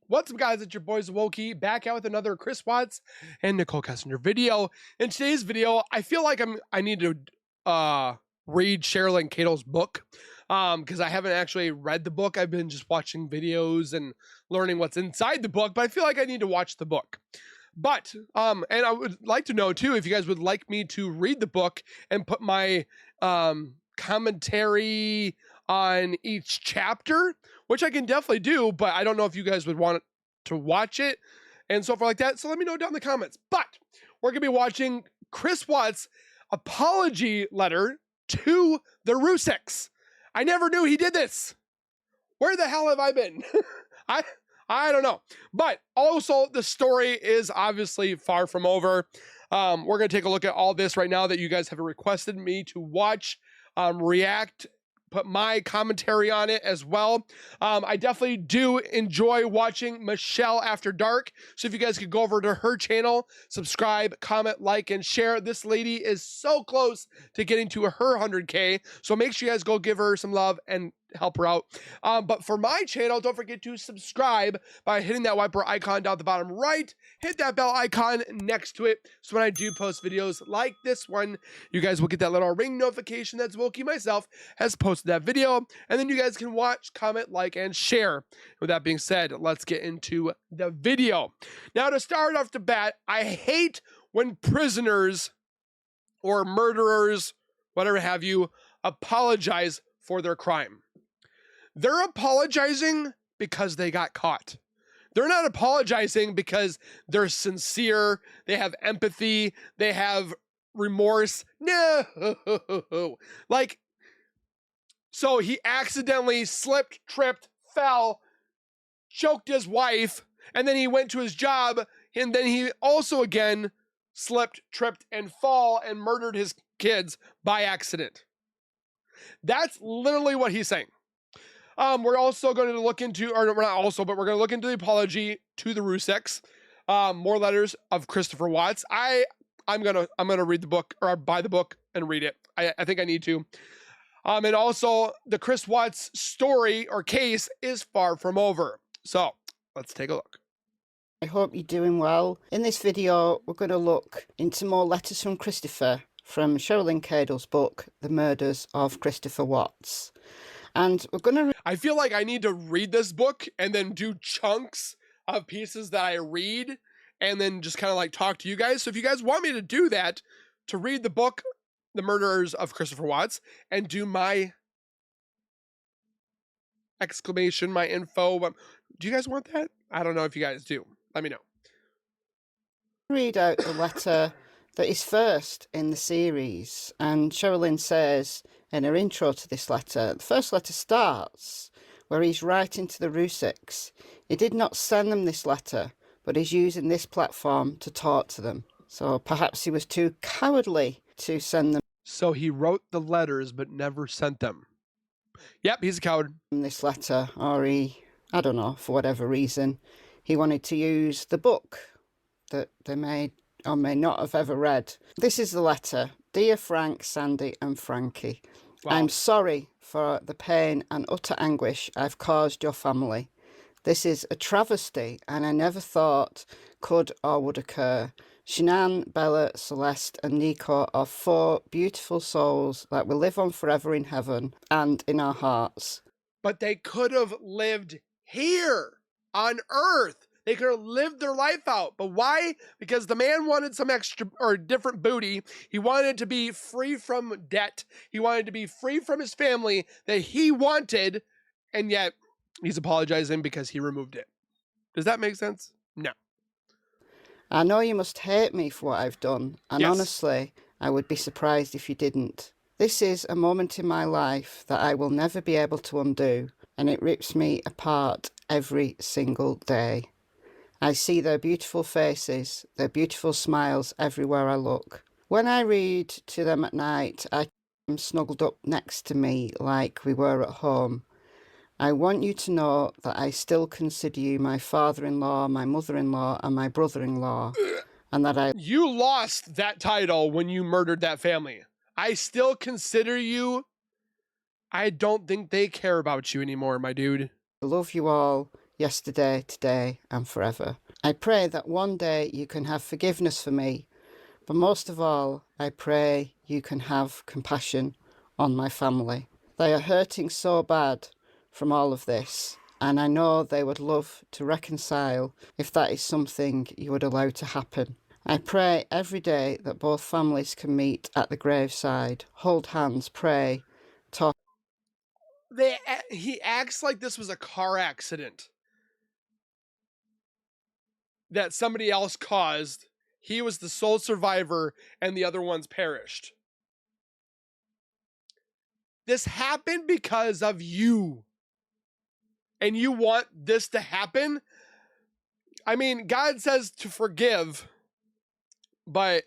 What's up, guys? It's your boy Zowoki, back out with another Chris Watts and Nichol Kessinger video. In today's video, I feel like I need to read Sherilyn Cato's book because I haven't actually read the book. I've been just watching videos and learning what's inside the book, but I feel like I need to watch the book. But and I would like to know too if you guys would like me to read the book and put my commentary on each chapter, which I can definitely do, but I don't know if you guys would want to watch it and so forth like that. So let me know down in the comments. But we're gonna be watching Chris Watts' apology letter to the Ruzeks. I never knew he did this. Where the hell have I been? I don't know. But also the story is obviously far from over. We're going to take a look at all this right now that you guys have requested me to watch, react, put my commentary on it as well. I definitely do enjoy watching Michelle After Dark. So if you guys could go over to her channel, subscribe, comment, like, and share. This lady is so close to getting to her 100K. So make sure you guys go give her some love and help her out. But for my channel, don't forget to subscribe by hitting that white bar icon down at the bottom right. Hit that bell icon next to it, so when I do post videos like this one, you guys will get that little ring notification that Zowoki myself has posted that video, and then you guys can watch, comment, like, and share. With that being said, let's get into the video. Now, to start off the bat, I hate when prisoners or murderers, whatever have you, apologize for their crime. They're apologizing because they got caught. They're not apologizing because they're sincere, they have empathy, they have remorse. No. Like, so he accidentally slipped, tripped, fell, choked his wife, and then he went to his job, and then he also again slipped, tripped, and fall and murdered his kids by accident. That's literally what he's saying. We're also going to look into, or we're not also, but we're going to look into the apology to the Ruzeks. More letters of Christopher Watts. I'm gonna read the book, or buy the book and read it. I think I need to. And also the Chris Watts story or case is far from over. So let's take a look. I hope you're doing well. In this video, we're going to look into more letters from Christopher from Sherilyn Cato's book, The Murders of Christopher Watts. And we're going to... I feel like I need to read this book and then do chunks of pieces that I read and then just kind of like talk to you guys. So if you guys want me to do that, to read the book, The Murders of Christopher Watts, and do my exclamation, my info, do you guys want that? I don't know if you guys do. Let me know. Read out the letter that is first in the series. And Sherilyn says in her intro to this letter, the first letter starts where he's writing to the Ruzeks. He did not send them this letter, but he's using this platform to talk to them. So perhaps he was too cowardly to send them. So he wrote the letters but never sent them. Yep, he's a coward. This letter, or he, I don't know, for whatever reason, he wanted to use the book that they may or may not have ever read. This is the letter. Dear Frank, Sandy and Frankie, wow. I'm sorry for the pain and utter anguish I've caused your family. This is a travesty and I never thought could or would occur. Shanann, Bella, Celeste and Nico are 4 beautiful souls that will live on forever in heaven and in our hearts. But they could have lived here on Earth. They could have lived their life out. But why? Because the man wanted some extra or different booty. He wanted to be free from debt. He wanted to be free from his family that he wanted. And yet he's apologizing because he removed it. Does that make sense? No. I know you must hate me for what I've done. And yes, honestly, I would be surprised if you didn't. This is a moment in my life that I will never be able to undo. And it rips me apart every single day. I see their beautiful faces, their beautiful smiles everywhere I look. When I read to them at night, I keep them snuggled up next to me like we were at home. I want you to know that I still consider you my father-in-law, my mother-in-law, and my brother-in-law, and that I... You lost that title when you murdered that family. I still consider you... I don't think they care about you anymore, my dude. I love you all. yesterday, today, and forever. I pray that one day you can have forgiveness for me, but most of all, I pray you can have compassion on my family. They are hurting so bad from all of this, and I know they would love to reconcile if that is something you would allow to happen. I pray every day that both families can meet at the graveside, hold hands, pray, talk. He acts like this was a car accident that somebody else caused. He was the sole survivor and the other ones perished. This happened because of you. And you want this to happen? I mean, God says to forgive, but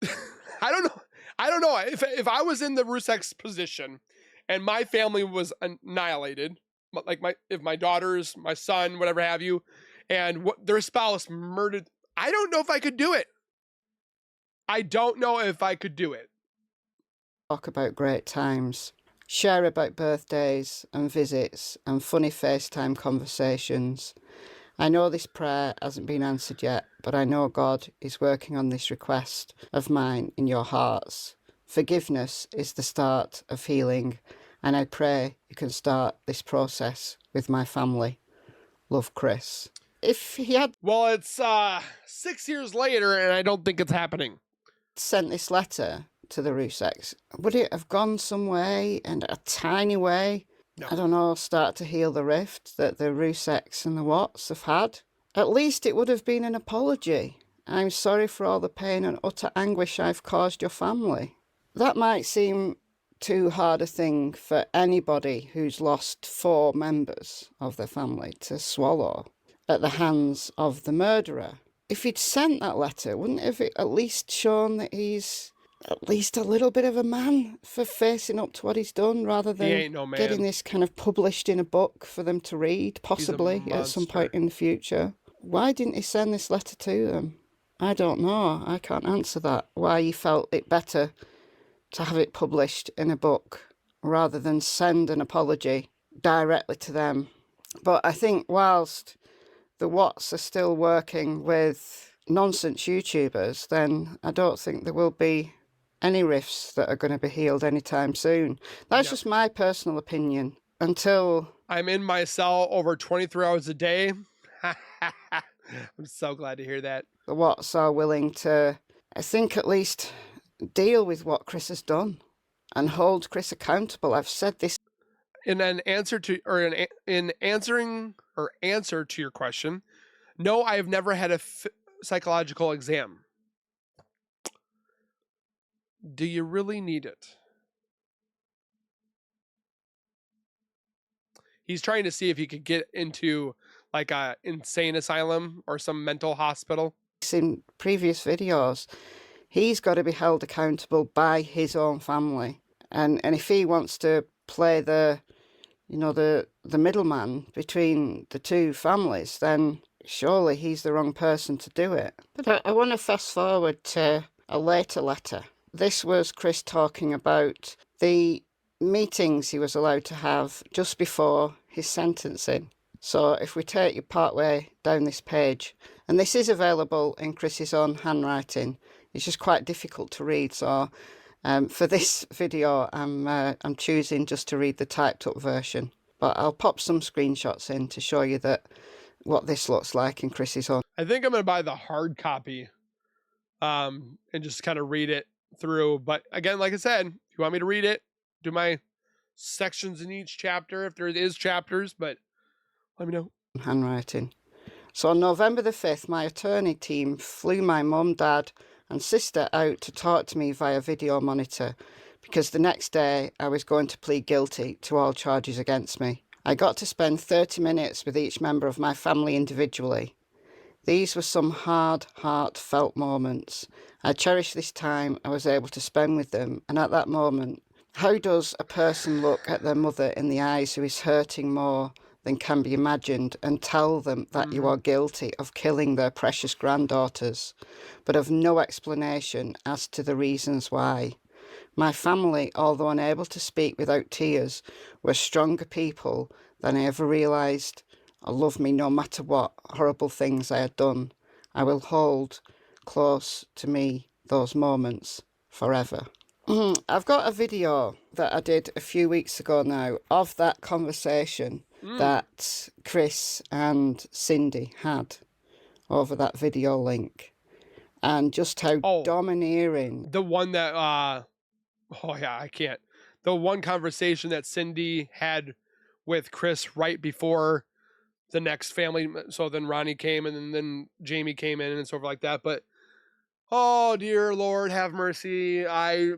I don't know. I don't know. If I was in the Ruzek's position and my family was annihilated, like if my daughters, my son, whatever have you, and their spouse murdered, I don't know if I could do it. I don't know if I could do it. Talk about great times, share about birthdays and visits and funny FaceTime conversations. I know this prayer hasn't been answered yet, but I know God is working on this request of mine in your hearts. Forgiveness is the start of healing, and I pray you can start this process with my family. Love, Chris. If he had... Well, it's 6 years later, and I don't think it's happening. Sent this letter to the Rzuceks, would it have gone some way, and a tiny way? No. I don't know, start to heal the rift that the Rzuceks and the Watts have had? At least it would have been an apology. I'm sorry for all the pain and utter anguish I've caused your family. That might seem too hard a thing for anybody who's lost 4 members of their family to swallow at the hands of the murderer. If he'd sent that letter, wouldn't it have at least shown that he's at least a little bit of a man for facing up to what he's done, rather than getting this kind of published in a book for them to read, possibly at some point in the future? Why didn't he send this letter to them? I don't know. I can't answer that. Why he felt it better to have it published in a book rather than send an apology directly to them. But I think whilst the Watts are still working with nonsense YouTubers, then I don't think there will be any rifts that are going to be healed anytime soon. That's just my personal opinion. Until I'm in my cell over 23 hours a day. I'm so glad to hear that. The Watts are willing to, I think, at least deal with what Chris has done and hold Chris accountable. I've said this in an answer to, or in answering or answer to your question. No, I have never had a psychological exam. Do you really need it? He's trying to see if he could get into like a insane asylum or some mental hospital. In previous videos, he's got to be held accountable by his own family. And if he wants to play the middleman between the two families, then surely he's the wrong person to do it. But I want to fast forward to a later letter. This was Chris talking about the meetings he was allowed to have just before his sentencing. So if we take you partway down this page, and this is available in Chris's own handwriting, it's just quite difficult to read. So for this video, I'm choosing just to read the typed up version. But I'll pop some screenshots in to show you that what this looks like in Chris's own. I think I'm going to buy the hard copy and just kind of read it through. But again, like I said, if you want me to read it, do my sections in each chapter if there is chapters, but let me know. Handwriting. So on November the 5th, my attorney team flew my mum, dad and sister out to talk to me via video monitor because the next day I was going to plead guilty to all charges against me. I got to spend 30 minutes with each member of my family individually. These were some hard, heartfelt moments. I cherish this time I was able to spend with them, and at that moment, how does a person look at their mother in the eyes who is hurting more than can be imagined and tell them that you are guilty of killing their precious granddaughters, but of no explanation as to the reasons why? My family, although unable to speak without tears, were stronger people than I ever realised. I love me no matter what horrible things I had done. I will hold close to me those moments forever. I've got a video that I did a few weeks ago now of that conversation that Chris and Cindy had over that video link, and just how domineering. The one that, the one conversation that Cindy had with Chris right before the next family. So then Ronnie came, and then Jamie came in and so forth like that. But, oh dear Lord, have mercy. I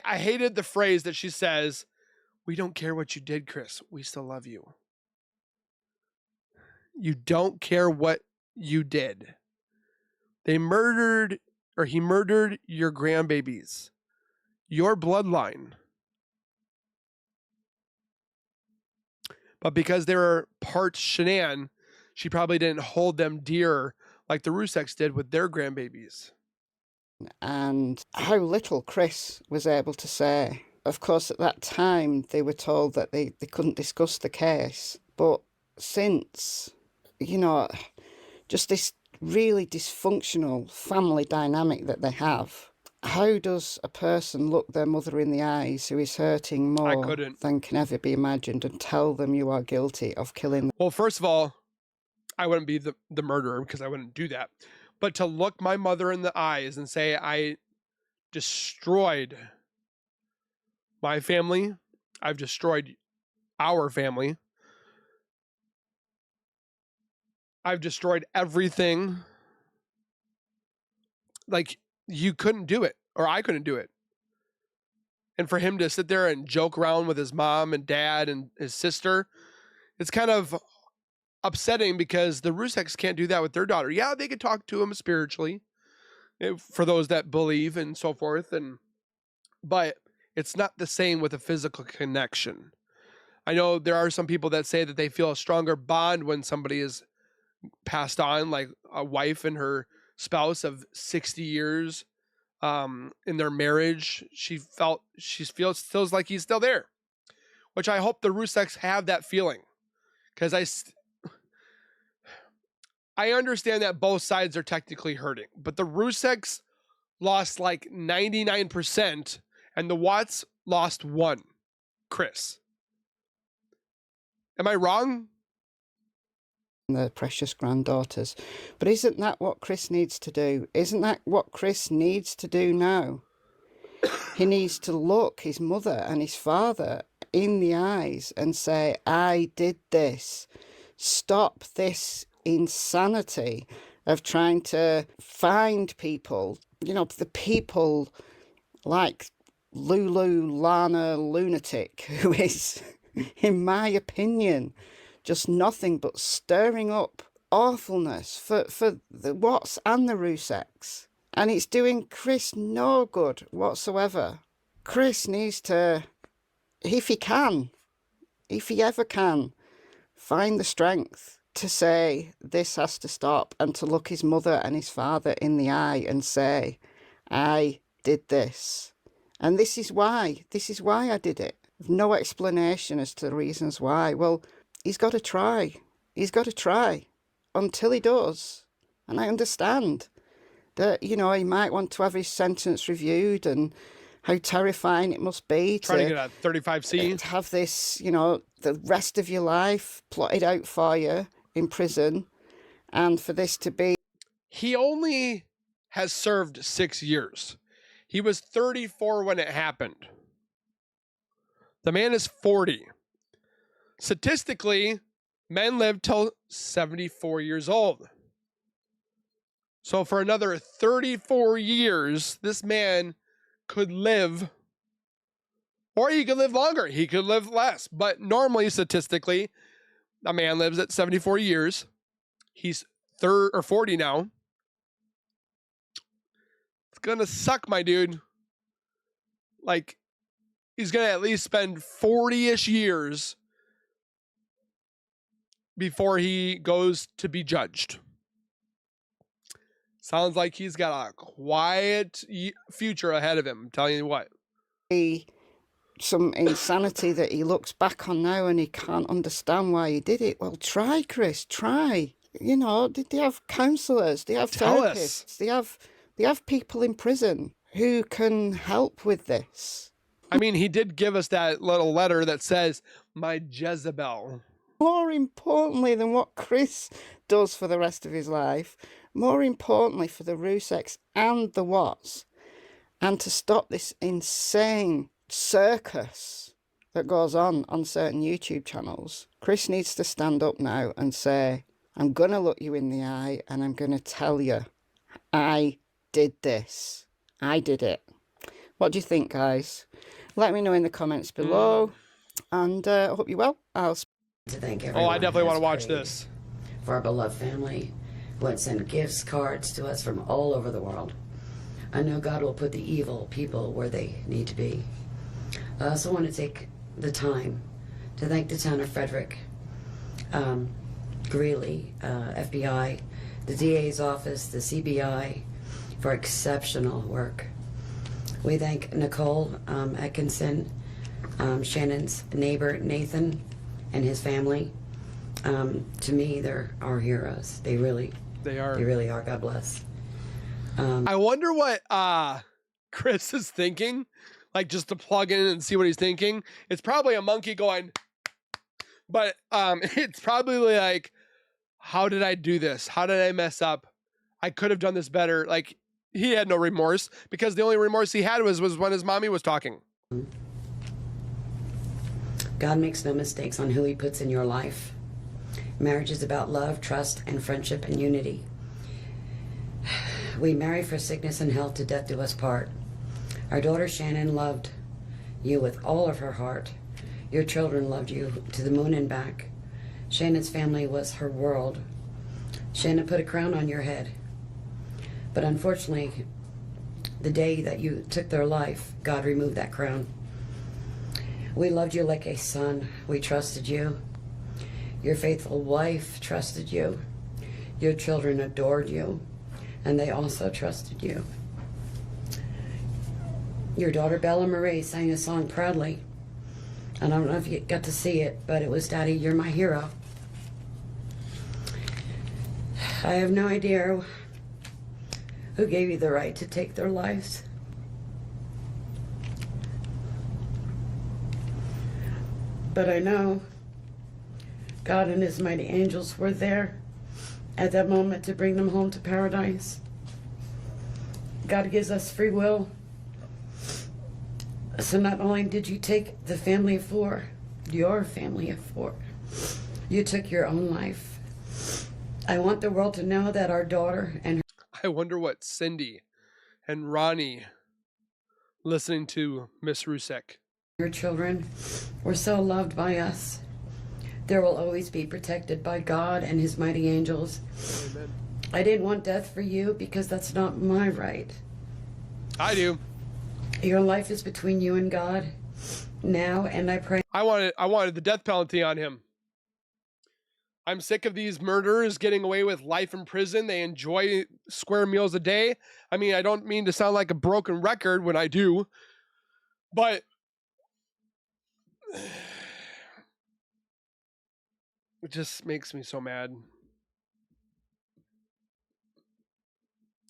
hated the phrase that she says, "We don't care what you did, Chris. We still love you." You don't care what you did. He murdered your grandbabies, your bloodline. But because they were part Shanann, she probably didn't hold them dear like the Ruzeks did with their grandbabies. And how little Chris was able to say. Of course, at that time, they were told that they couldn't discuss the case. But since, just this really dysfunctional family dynamic that they have, how does a person look their mother in the eyes who is hurting more than can ever be imagined and tell them you are guilty of killing them? Well, first of all, I wouldn't be the murderer because I wouldn't do that. But to look my mother in the eyes and say I destroyed my family, I've destroyed our family, I've destroyed everything. Like, you couldn't do it, or I couldn't do it. And for him to sit there and joke around with his mom and dad and his sister, it's kind of upsetting because the Ruzeks can't do that with their daughter. Yeah, they could talk to him spiritually, for those that believe and so forth, but it's not the same with a physical connection. I know there are some people that say that they feel a stronger bond when somebody is passed on, like a wife and her spouse of 60 years in their marriage. She feels like he's still there, which I hope the Ruzeks have that feeling, because I understand that both sides are technically hurting, but the Ruzeks lost like 99% and the Watts lost 1. Chris. Am I wrong? Their precious granddaughters. But isn't that what Chris needs to do? Isn't that what Chris needs to do now? He needs to look his mother and his father in the eyes and say, I did this. Stop this insanity of trying to find people, the people like Lulu Lana Lunatic, who is, in my opinion, just nothing but stirring up awfulness for the Watts and the Ruzeks. And it's doing Chris no good whatsoever. Chris needs to, if he ever can, find the strength to say this has to stop, and to look his mother and his father in the eye and say, I did this. And this is why I did it. No explanation as to the reasons why. Well, he's got to try. He's got to try until he does. And I understand that, he might want to have his sentence reviewed and how terrifying it must be to get a 35C. To have this, the rest of your life plotted out for you in prison, and for this to be... He only has served 6 years. He was 34 when it happened. The man is 40. Statistically, men live till 74 years old. So for another 34 years, this man could live, or he could live longer. He could live less. But normally, statistically, a man lives at 74 years. He's 40 now. It's going to suck, my dude. Like, he's going to at least spend 40-ish years before he goes to be judged. Sounds like he's got a quiet future ahead of him. I'm telling you what. Some insanity that he looks back on now and he can't understand why he did it. Well, try, Chris, try. You know, did they have counsellors? They have therapists. They have people in prison who can help with this. I mean, he did give us that little letter that says, "My Jezebel." More importantly than what Chris does for the rest of his life, more importantly for the Ruzeks and the Watts, and to stop this insane circus that goes on certain YouTube channels, Chris needs to stand up now and say, I'm going to look you in the eye and I'm going to tell you, I did this. I did it. What do you think, guys? Let me know in the comments below. And I hope you're well. To thank everyone. Oh, I definitely want to watch this. For our beloved family who had sent gifts, cards to us from all over the world. I know God will put the evil people where they need to be. I also want to take the time to thank the town of Frederick, Greeley, FBI, the DA's office, the CBI, for exceptional work. We thank Nichol Kessinger, Shannon's neighbor, Nathan, and his family. To me, they're our heroes. They really are. God bless. I wonder what Chris is thinking. Like, just to plug in and see what he's thinking. It's probably a monkey going, but it's probably like, how did I do this? How did I mess up? I could have done this better. Like, he had no remorse, because the only remorse he had was when his mommy was talking. God makes no mistakes on who he puts in your life. Marriage is about love, trust, and friendship and unity. We marry for sickness and health, to death do us part. Our daughter Shannon loved you with all of her heart. Your children loved you to the moon and back. Shannon's family was her world. Shannon put a crown on your head. But unfortunately, the day that you took their life, God removed that crown. We loved you like a son. We trusted you. Your faithful wife trusted you. Your children adored you, and they also trusted you. Your daughter Bella Marie sang a song proudly. I don't know if you got to see it, but it was, Daddy, you're my hero. I have no idea who gave you the right to take their lives. But I know God and his mighty angels were there at that moment to bring them home to paradise. God gives us free will. So not only did you take the family of four, your family of four, you took your own life. I want the world to know that our daughter and her... I wonder what Cindy and Ronnie, listening to Miss Ruzek, your children were so loved by us. There will always be protected by God and his mighty angels. Amen. I didn't want death for you because that's not my right. I do. Your life is between you and God now, and I pray. I wanted the death penalty on him. I'm sick of these murderers getting away with life in prison. They enjoy square meals a day. I mean, I don't mean to sound like a broken record when I do, but it just makes me so mad.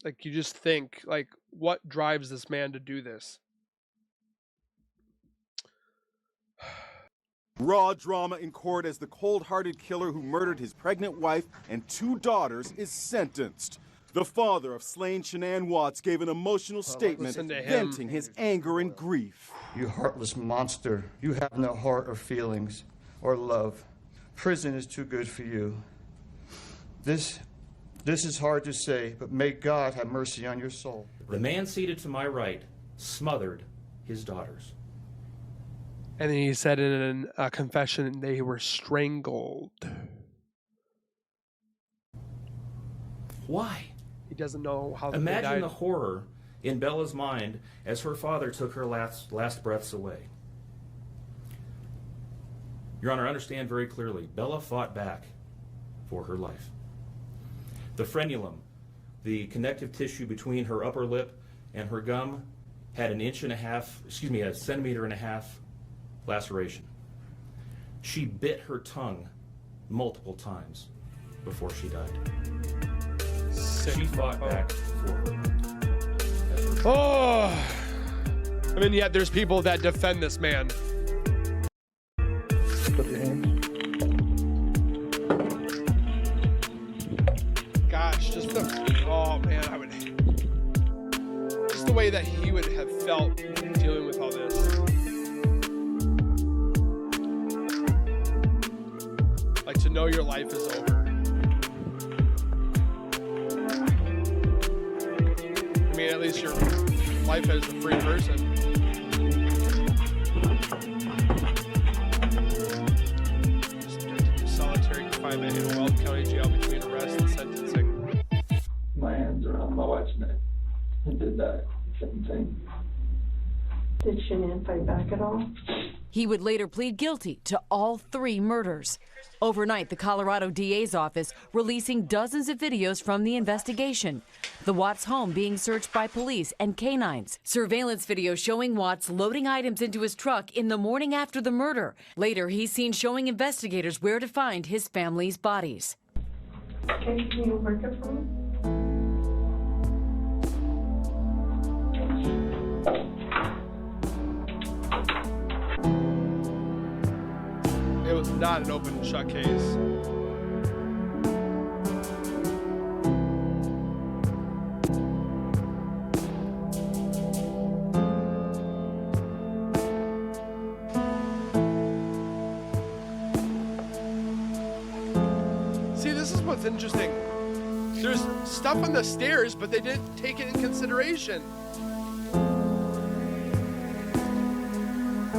Like, you just think, like, what drives this man to do this? Raw drama in court as the cold-hearted killer who murdered his pregnant wife and 2 daughters is sentenced. The father of slain Shanann Watts gave an emotional statement venting his anger and grief. You heartless monster. You have no heart or feelings or love. Prison is too good for you. This is hard to say, but may God have mercy on your soul. The man seated to my right smothered his daughters. And then he said in a confession, they were strangled. Why? He doesn't know how they died. Imagine the horror in Bella's mind as her father took her last breaths away. Your Honor, understand very clearly, Bella fought back for her life. The frenulum The connective tissue between her upper lip and her gum had a centimeter and a half laceration. She bit her tongue multiple times before she died. She fought back for her. Oh, I mean, yet there's people that defend this man. Put your hands. Gosh, just oh man, just the way that he would have felt dealing with all this. Like to know your life is over. I mean, at least your life as a free person. Subjected to solitary confinement in a Weld County jail between arrest and sentencing. My hands are on my wife's neck. I did that. Same thing. Did Shanann fight back at all? He would later plead guilty to all 3 murders. Overnight, the Colorado DA's office releasing dozens of videos from the investigation. The Watts home being searched by police and canines. Surveillance video showing Watts loading items into his truck in the morning after the murder. Later, he's seen showing investigators where to find his family's bodies. Okay, can you work it for me? It was not an open and shut case. See, this is what's interesting. There's stuff on the stairs, but they didn't take it in consideration.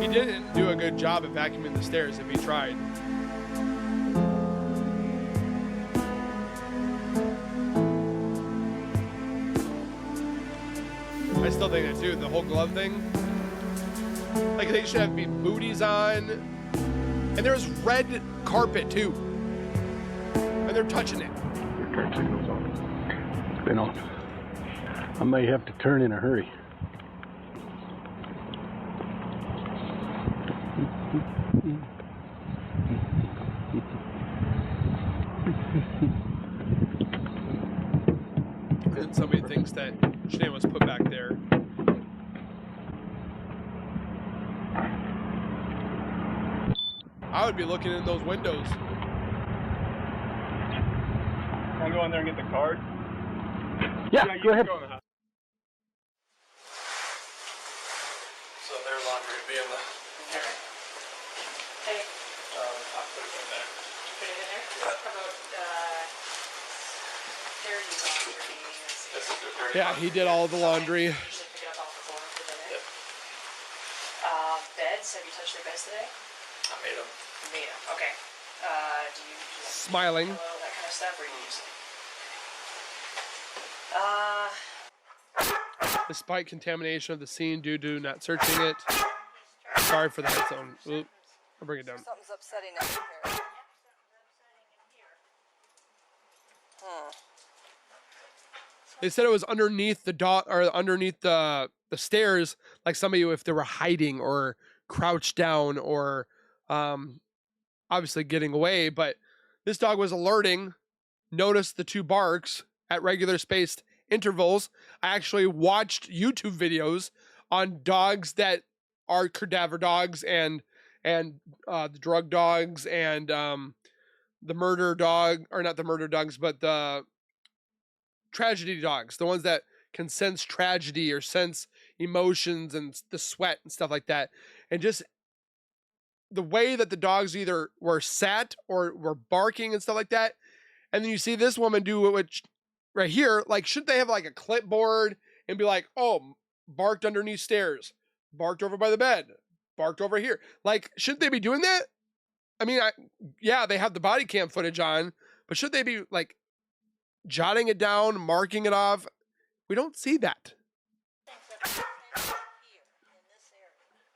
He didn't do a good job at vacuuming the stairs if he tried. I still think that too, the whole glove thing. Like they should have booties on. And there's red carpet too. And they're touching it. Your turn signal's on. It's been on. I may have to turn in a hurry. And somebody thinks that Shanann was put back there. I would be looking in those windows. Can I go in there and get the card? Yeah, go ahead. Go in the house. So their laundry would be in the here. Hey, I'll put it in there. put it in there? How about, dirty laundry? This is the dirty Yeah, he did all the laundry. Usually pick it up off the floor and put it in. Yep. Beds, have you touched their beds today? I made them. You made them, okay. Do you just Smiling. pillow, that kind of stuff, or do you use Despite contamination of the scene due to not searching it. Sorry for the headphone. Oop. I'll bring it down. Something's upsetting up here. They said it was underneath the underneath the stairs, like somebody if they were hiding or crouched down or obviously getting away. But this dog was alerting, noticed the 2 barks at regular spaced intervals. I actually watched YouTube videos on dogs that are cadaver dogs and the drug dogs and the murder dog, or not the murder dogs, but the tragedy dogs, the ones that can sense tragedy or sense emotions and the sweat and stuff like that. And just the way that the dogs either were sat or were barking and stuff like that. And then you see this woman do it right here. Like, shouldn't they have like a clipboard and be like, oh, barked underneath stairs, barked over by the bed, barked over here? Like, shouldn't they be doing that? I mean, yeah, they have the body cam footage on, but should they be like jotting it down, marking it off? We don't see that.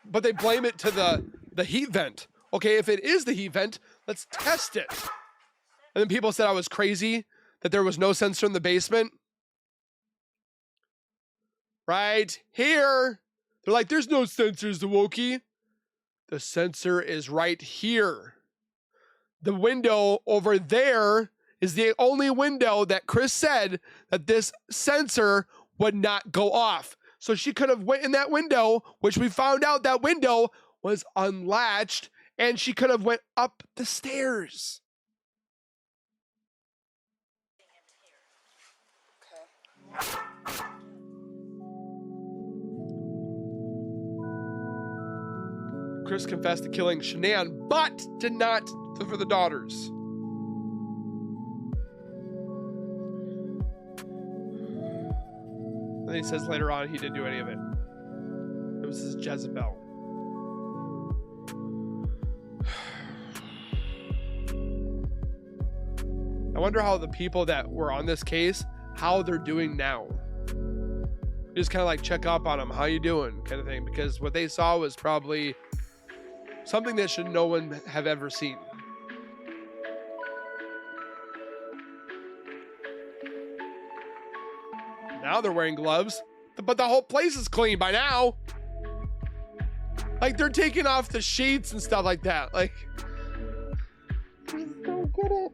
But they blame it to the heat vent. Okay, if it is the heat vent, let's test it. And then people said I was crazy, that there was no sensor in the basement. right here. They're like, there's no sensors, Zowoki. The sensor is right here. The window over there is the only window that Chris said that this sensor would not go off. So she could have went in that window, which we found out that window was unlatched, and she could have went up the stairs. Chris confessed to killing Shanann, but did not for the daughters. And he says later on he didn't do any of it. It was his Jezebel. I wonder how the people that were on this case, how they're doing now. Just kind of like check up on them. How you doing? Kind of thing. Because what they saw was probably something that should no one have ever seen. Now they're wearing gloves, but the whole place is clean by now. Like they're taking off the sheets and stuff like that. Like, I just don't get it.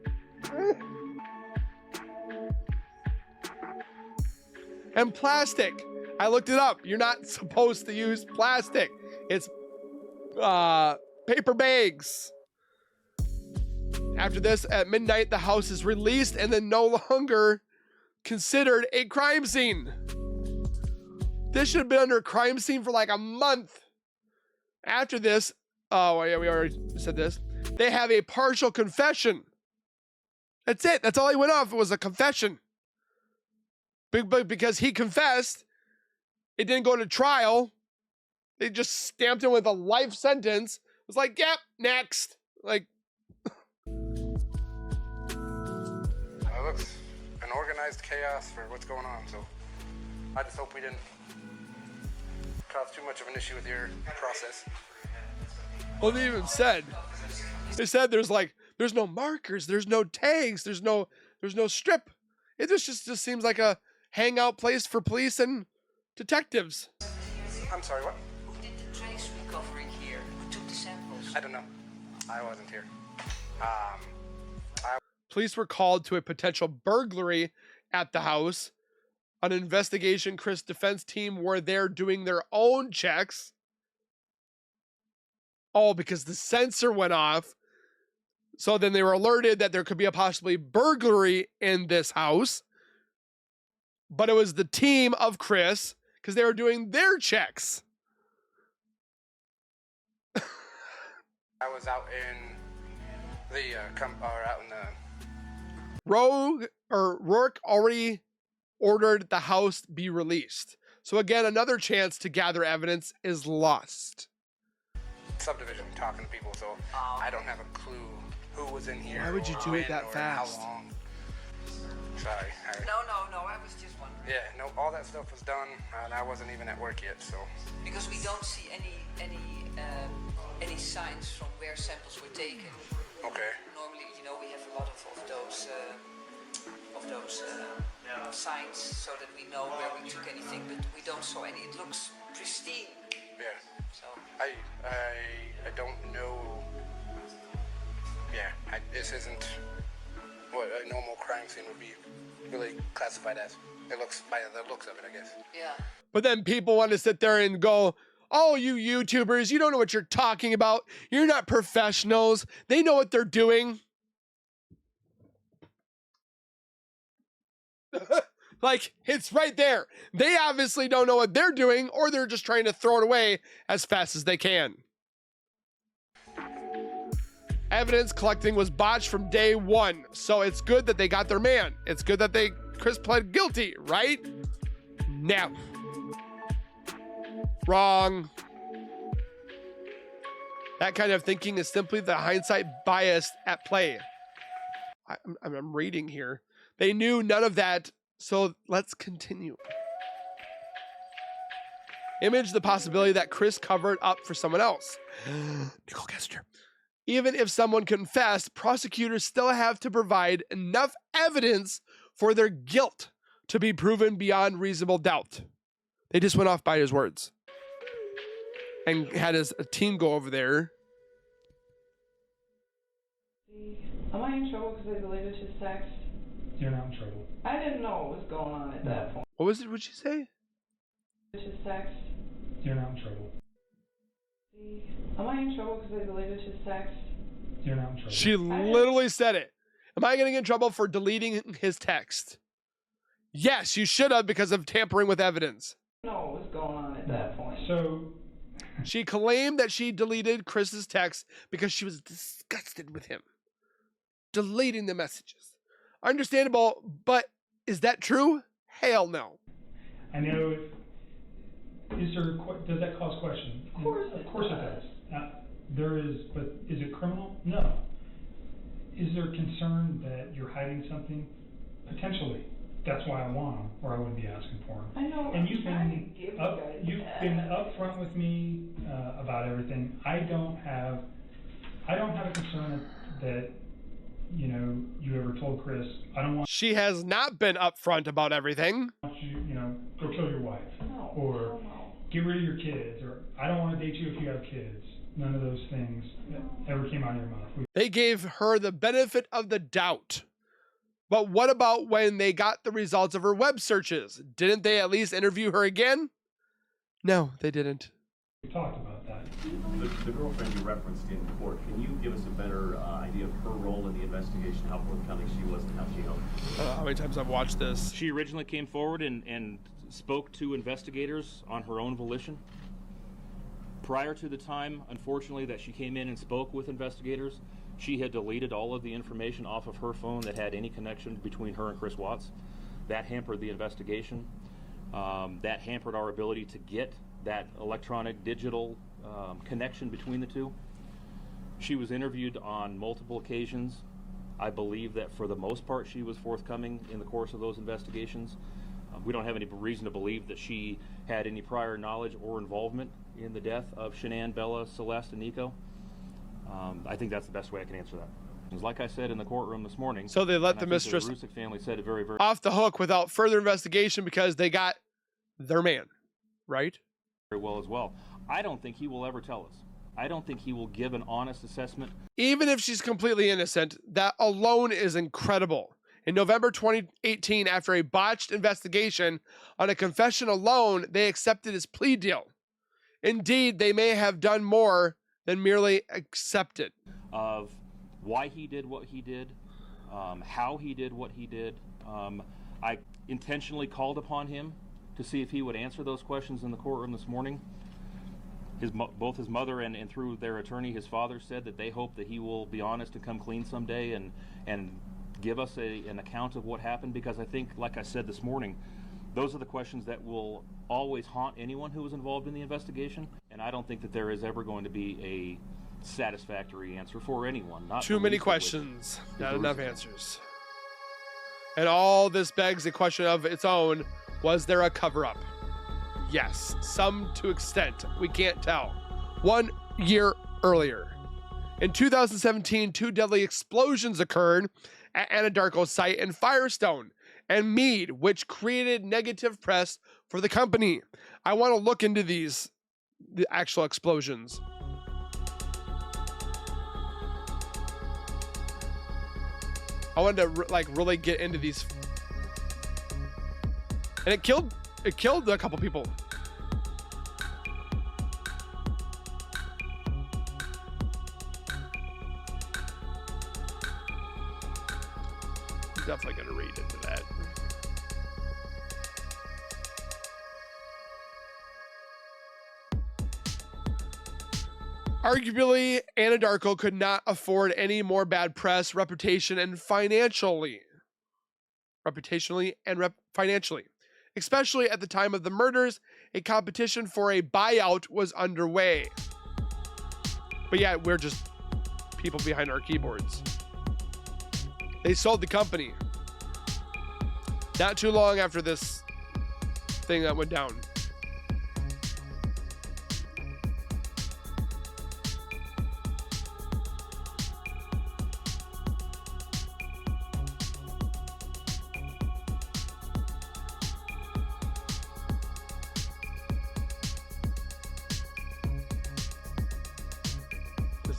And plastic. I looked it up. You're not supposed to use plastic. It's paper bags. After this, at midnight, the house is released and then no longer considered a crime scene. This should have been under a crime scene for like a month. After this, oh yeah, we already said this. They have a partial confession. That's it. That's all he went off. It was a confession. But because he confessed, it didn't go to trial. They just stamped him with a life sentence. It was like, yep, next. Like, it looks an organized chaos for what's going on. So I just hope we didn't cause too much of an issue with your process. Well, they even said, there's no markers, there's no tags, there's no strip. It just seems like a hangout place for police and detectives. I'm sorry, what? Who did the trace recovery here? Who took the samples? I don't know. I wasn't here. Police were called to a potential burglary at the house. An investigation Chris defense team were there doing their own checks. Oh, because the sensor went off. So then they were alerted that there could be a possibly burglary in this house. But it was the team of Chris because they were doing their checks. I was out in the Rourke already ordered the house be released. So again, another chance to gather evidence is lost. Subdivision talking to people, so I don't have a clue who was in here. Why would you do it that fast? How long. Sorry. No, I was just wondering. Yeah, no, all that stuff was done, and I wasn't even at work yet, so. Because we don't see any signs from where samples were taken. Okay. Normally, we have a lot of those signs so that we know where we took anything, but we don't saw any. It looks pristine. Yeah. So I don't know. Yeah, this isn't what a normal crime scene would be really classified as. It looks by the looks of it, I guess. Yeah. But then people want to sit there and go, oh, you YouTubers, you don't know what you're talking about. You're not professionals. They know what they're doing. Like, it's right there. They obviously don't know what they're doing, or they're just trying to throw it away as fast as they can. Evidence collecting was botched from day one, so it's good that they got their man. It's good that Chris pled guilty, right? No. Wrong. That kind of thinking is simply the hindsight bias at play. I'm reading here. They knew none of that, so let's continue. Image the possibility that Chris covered up for someone else. Nichol Kessinger. Even if someone confessed, prosecutors still have to provide enough evidence for their guilt to be proven beyond reasonable doubt. They just went off by his words and had his team go over there. Am I in trouble because I deleted his text? You're not in trouble. I didn't know what was going on at that point. What was it? What'd she say? His text. You're not in trouble. Am I in trouble because I deleted his text? You're not in trouble. She literally said it. Am I going to get in trouble for deleting his text? Yes, you should have, because of tampering with evidence. I didn't know what was going on at that point. So she claimed that she deleted Chris's text because she was disgusted with him deleting the messages. Understandable, but is that true? Hell no. I know. Does that cause question? Of course it does. There is, but is it criminal? No. Is there concern that you're hiding something? Potentially. That's why I want them, or I wouldn't be asking for them. I know. And you've been upfront with me about everything. I don't have a concern that you ever told Chris. I don't want. She has not been upfront about everything. You go kill your wife, or get rid of your kids, or I don't want to date you if you have kids. None of those things ever came out of your mouth. They gave her the benefit of the doubt. But what about when they got the results of her web searches? Didn't they at least interview her again? No, they didn't. We talked about that. The girlfriend you referenced in court, can you give us a better idea of her role in the investigation, how forthcoming she was, and how she helped? How many times I've watched this? She originally came forward and spoke to investigators on her own volition. Prior to the time, unfortunately, that she came in and spoke with investigators, she had deleted all of the information off of her phone that had any connection between her and Chris Watts. That hampered the investigation. That hampered our ability to get that electronic digital connection between the two. She was interviewed on multiple occasions. I believe that for the most part she was forthcoming in the course of those investigations. We don't have any reason to believe that she had any prior knowledge or involvement in the death of Shanann, Bella, Celeste, and Nico. I think that's the best way I can answer that. Like I said in the courtroom this morning. So they let the mistress the Ruzek family said it very, very off the hook without further investigation because they got their man, right? Very well as well. I don't think he will ever tell us. I don't think he will give an honest assessment. Even if she's completely innocent, that alone is incredible. In November 2018, after a botched investigation on a confession alone, they accepted his plea deal. Indeed, they may have done more than merely accept it. Of why he did what he did, how he did what he did. I intentionally called upon him to see if he would answer those questions in the courtroom this morning. Both his mother and through their attorney, his father, said that they hope that he will be honest and come clean someday and give us an account of what happened, because I think, like I said this morning, those are the questions that will always haunt anyone who was involved in the investigation, and I don't think that there is ever going to be a satisfactory answer for anyone. Not too many questions, not enough answers. And all this begs a question of its own: was there a cover-up? Yes, some to extent. We can't tell. 1 year earlier, in 2017, 2 deadly explosions occurred at Anadarko's site in Firestone and Meade, which created negative press for the company. I want to look into the actual explosions. I wanted to really get into these, and it killed a couple people. I'm definitely gonna read into that. Arguably, Anadarko could not afford any more bad press, reputationally and financially. Especially at the time of the murders, a competition for a buyout was underway. But yeah, we're just people behind our keyboards. They sold the company not too long after this thing that went down.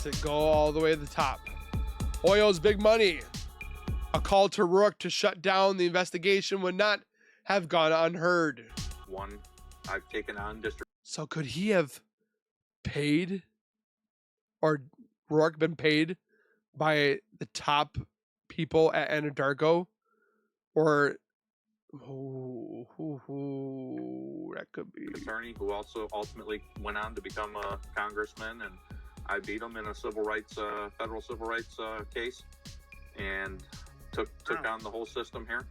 to go all the way to the top. Oil's big money. A call to Rourke to shut down the investigation would not have gone unheard. One, I've taken on district. So could he have paid, or Rourke been paid by the top people at Anadarko? Or that could be Attorney who also ultimately went on to become a congressman, and I beat him in a federal civil rights case, and took on the whole system here.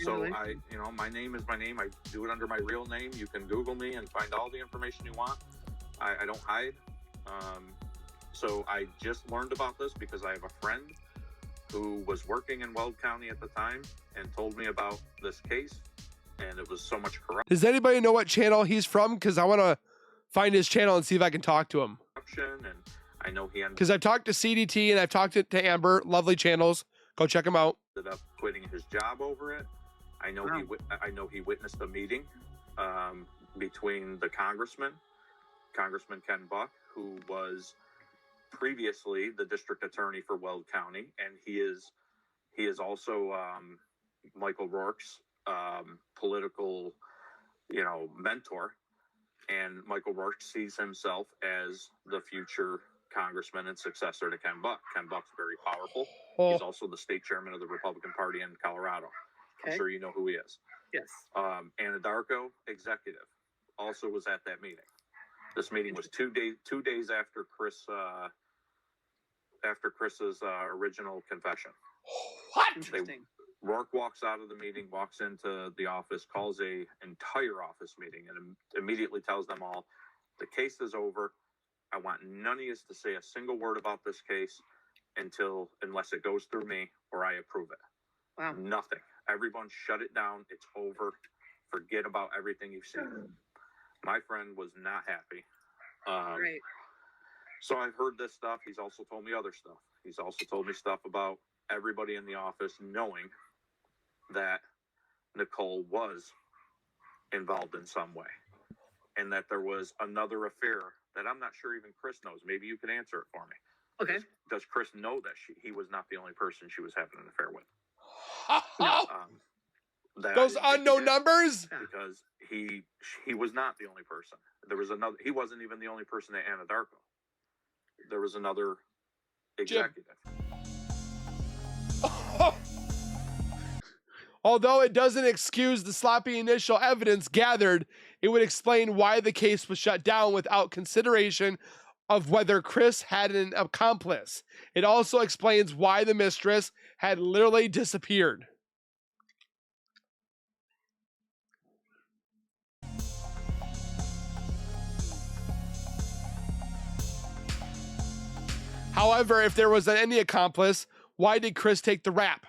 So my name is my name. I do it under my real name. You can Google me and find all the information you want. I don't hide. So I just learned about this because I have a friend who was working in Weld County at the time and told me about this case, and it was so much corruption. Does anybody know what channel he's from? Because I want to find his channel and see if I can talk to him. And I know he ended Because I've talked to CDT and I've talked to Amber. Lovely channels. Go check them out. up quitting his job over it. I know he witnessed a meeting between the Congressman Ken Buck, who was previously the district attorney for Weld County, and he is also Michael Rourke's political mentor, and Michael Rourke sees himself as the future congressman and successor to Ken Buck. Ken Buck's very powerful. He's also the state chairman of the Republican Party in Colorado. I'm sure you know who he is. Yes. Anadarko executive also was at that meeting. This meeting was 2 days after Chris's original confession. What? Interesting. Rourke walks out of the meeting, walks into the office, calls a entire office meeting, and immediately tells them all, the case is over. I want none of you to say a single word about this case unless it goes through me or I approve it. Wow. Nothing. Everyone shut it down. It's over. Forget about everything you've seen. My friend was not happy. Great. So I've heard this stuff. He's also told me other stuff. He's also told me stuff about everybody in the office knowing that Nichol was involved in some way, and that there was another affair that I'm not sure even Chris knows. Maybe you can answer it for me. Okay. Does Chris know that he was not the only person she was having an affair with? Those unknown numbers? Because he was not the only person. There was another. He wasn't even the only person at Anadarko. There was another executive. Although it doesn't excuse the sloppy initial evidence gathered, it would explain why the case was shut down without consideration of whether Chris had an accomplice. It also explains why the mistress had literally disappeared. However, if there was any accomplice, why did Chris take the rap?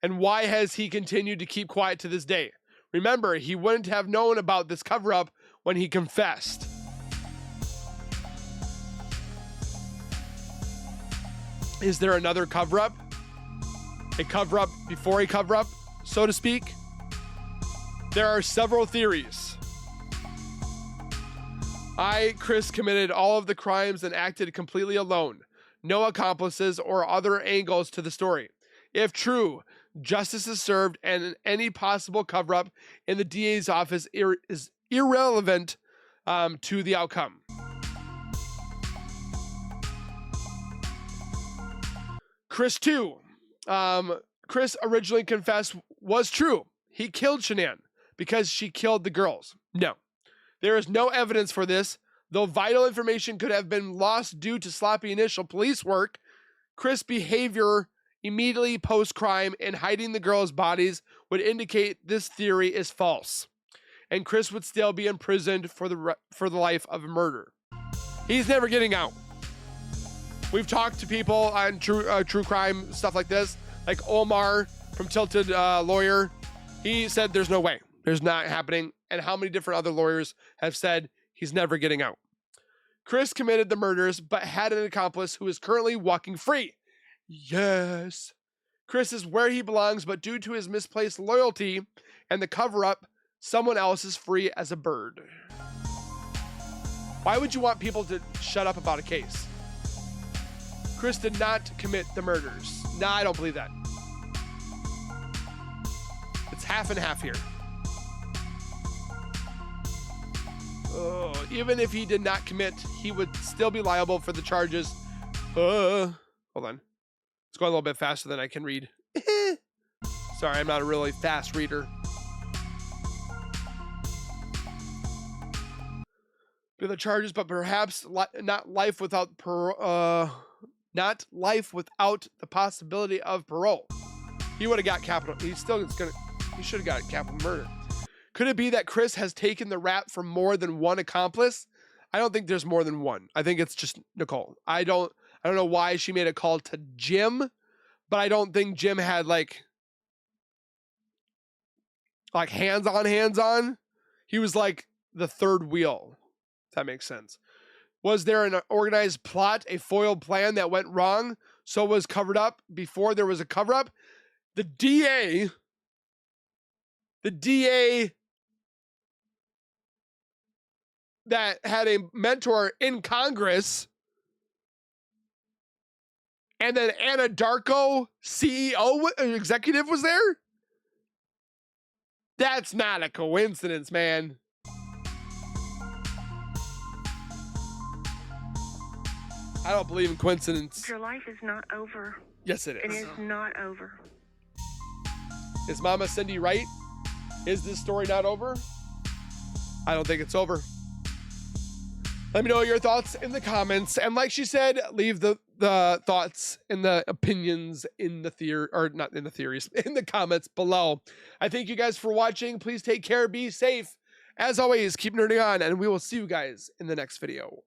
And why has he continued to keep quiet to this day? Remember, he wouldn't have known about this cover-up when he confessed. Is there another cover-up? A cover-up before a cover-up, so to speak? There are several theories. Chris committed all of the crimes and acted completely alone. No accomplices or other angles to the story. If true, justice is served and any possible cover-up in the DA's office is irrelevant to the outcome. Chris, too. Chris originally confessed was true. He killed Shanann because she killed the girls. No. There is no evidence for this, though vital information could have been lost due to sloppy initial police work. Chris' behavior immediately post-crime and hiding the girls' bodies would indicate this theory is false, and Chris would still be imprisoned for the life of a murder. He's never getting out. We've talked to people on true crime stuff like this, like Omar from Tilted Lawyer. He said there's no way. There's not happening. And how many different other lawyers have said he's never getting out. Chris committed the murders, but had an accomplice who is currently walking free. Yes. Chris is where he belongs, but due to his misplaced loyalty and the cover-up, someone else is free as a bird. Why would you want people to shut up about a case? Chris did not commit the murders. Nah, I don't believe that. It's half and half here. Even if he did not commit, he would still be liable for the charges. Hold on. It's going a little bit faster than I can read. Sorry, I'm not a really fast reader. Be the charges, but perhaps not life without not life without the possibility of parole. He would have got capital. He should have got capital murder. Could it be that Chris has taken the rap for more than one accomplice? I don't think there's more than one. I think it's just Nichol. I don't know why she made a call to Jim, but I don't think Jim had like hands on. He was like the third wheel. If that makes sense. Was there an organized plot, a foiled plan that went wrong, so was covered up before there was a cover up? The DA that had a mentor in Congress, and then Anna Darko, CEO, executive, was there? That's not a coincidence, man. I don't believe in coincidence. Your life is not over. Yes, it is. It is not over. Is Mama Cindy right? Is this story not over? I don't think it's over. Let me know your thoughts in the comments. And like she said, leave the thoughts and the opinions in the theory, or not in the theories, in the comments below. I thank you guys for watching. Please take care. Be safe. As always, keep nerding on, and we will see you guys in the next video.